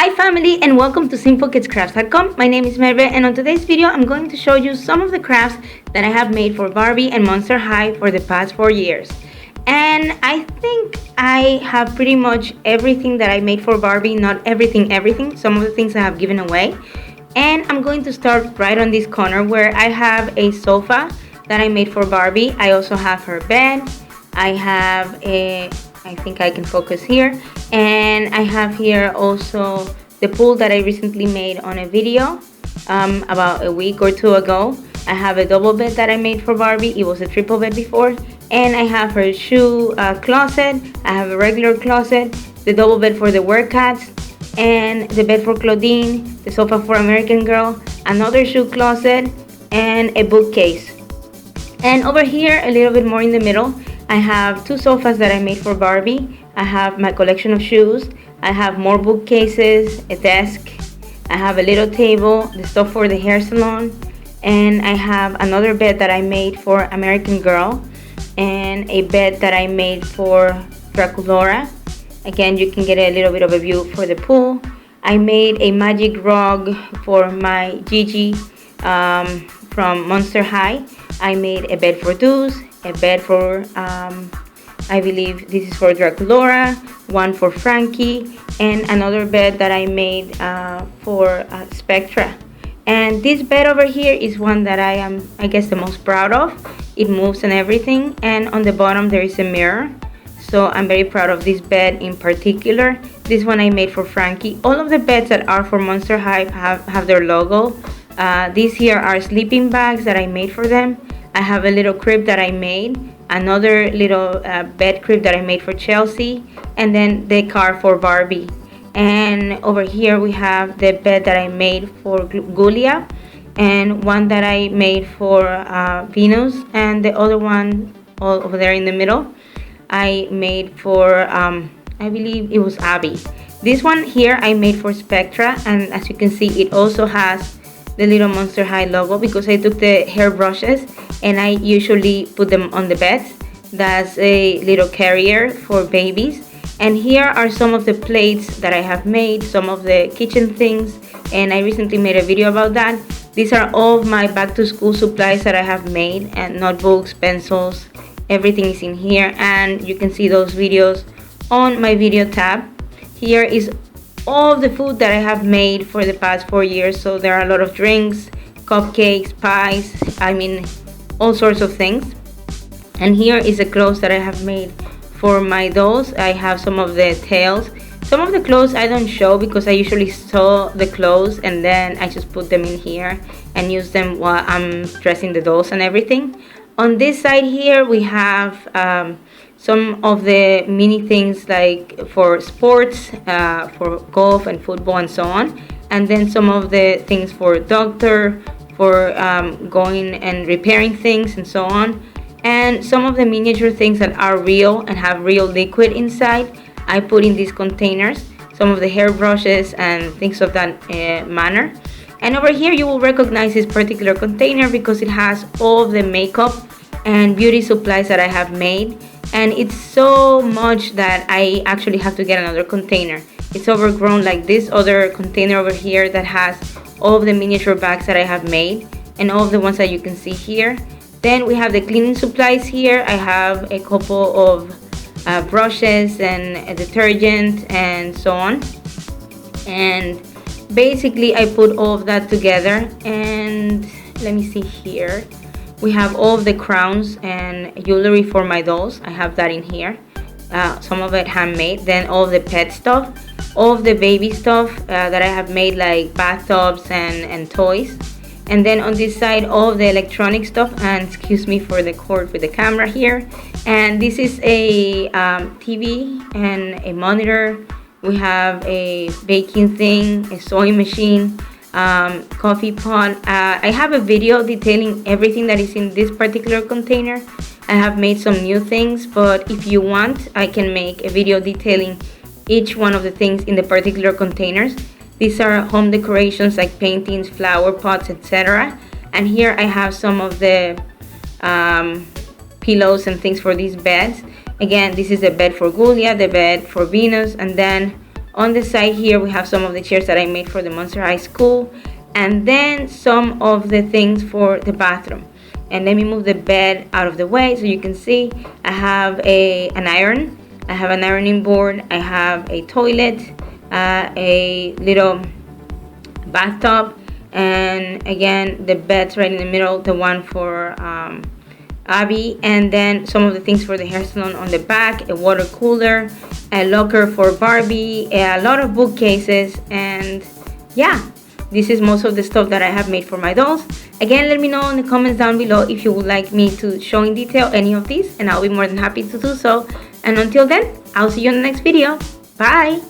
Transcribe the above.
Hi family, and welcome to simplekidscrafts.com. My name is Merve, and on today's video I'm going to show you some of the crafts that I have made for Barbie and Monster High for the past 4 years. And I think I have pretty much everything that I made for Barbie. Not everything. Some of the things I have given away. And I'm going to start right on this corner where I have a sofa that I made for Barbie. I also have her bed. I think I can focus here, and I have here also the pool that I recently made on a video about a week or two ago. I have a double bed that I made for Barbie. It was a triple bed before, and I have her shoe closet. I have a regular closet, the double bed for the workouts, and the bed for Claudine, the sofa for American Girl, another shoe closet, and a bookcase. And over here, a little bit more in the middle, I have two sofas that I made for Barbie. I have my collection of shoes. I have more bookcases, a desk. I have a little table, the stuff for the hair salon. And I have another bed that I made for American Girl. And a bed that I made for Draculaura. Again, you can get a little bit of a view for the pool. I made a magic rug for my Gigi from Monster High. I made a bed for Deuce, a bed for, I believe this is for Draculaura, one for Frankie, and another bed that I made for Spectra. And this bed over here is one that I am, I guess, the most proud of. It moves and everything, and on the bottom there is a mirror. So I'm very proud of this bed in particular. This one I made for Frankie. All of the beds that are for Monster High have their logo. These here are sleeping bags that I made for them. I have a little crib that I made, another little bed crib that I made for Chelsea, and then the car for Barbie. And over here we have the bed that I made for Gulia, and one that I made for Venus, and the other one all over there in the middle I made for, I believe it was Abby. This one here I made for Spectra, and as you can see it also has the little Monster High logo because I took the hair brushes and I usually put them on the beds. That's a little carrier for babies. And here are some of the plates that I have made, some of the kitchen things, and I recently made a video about that. These are all of my back to school supplies that I have made, and notebooks, pencils, everything is in here, and you can see those videos on my video tab. Here is all of the food that I have made for the past 4 years. So there are a lot of drinks, cupcakes, pies, I mean all sorts of things. And here is the clothes that I have made for my dolls. I have some of the tails. Some of the clothes I don't show because I usually sew the clothes and then I just put them in here and use them while I'm dressing the dolls and everything. On this side here we have some of the mini things like for sports, for golf and football and so on. And then some of the things for doctor, for going and repairing things and so on. And some of the miniature things that are real and have real liquid inside, I put in these containers. Some of the hair brushes and things of that manner. And over here you will recognize this particular container because it has all of the makeup and beauty supplies that I have made. And it's so much that I actually have to get another container. It's overgrown like this other container over here that has all of the miniature bags that I have made and all of the ones that you can see here. Then we have the cleaning supplies here. I have a couple of brushes and a detergent and so on. And basically I put all of that together, and let me see here. We have all of the crowns and jewelry for my dolls. I have that in here. Some of it handmade. Then all of the pet stuff. All of the baby stuff that I have made, like bathtubs and toys. And then on this side, all of the electronic stuff. And excuse me for the cord with the camera here. And this is a TV and a monitor. We have a baking thing, a sewing machine, coffee pot. I have a video detailing everything that is in this particular container. I have made some new things, but if you want, I can make a video detailing each one of the things in the particular containers. These are home decorations like paintings, flower pots, etc. And here I have some of the pillows and things for these beds. Again, this is the bed for Gulia, the bed for Venus, and then On the side here we have some of the chairs that I made for the Monster High School, and then some of the things for the bathroom. And let me move the bed out of the way so you can see. I have an iron, I have an ironing board, I have a toilet, a little bathtub, and again the bed's right in the middle, the one for Abby, and then some of the things for the hair salon on the back, a water cooler, a locker for Barbie, a lot of bookcases, and yeah, this is most of the stuff that I have made for my dolls. Again, let me know in the comments down below if you would like me to show in detail any of these, and I'll be more than happy to do so. And until then, I'll see you in the next video. Bye!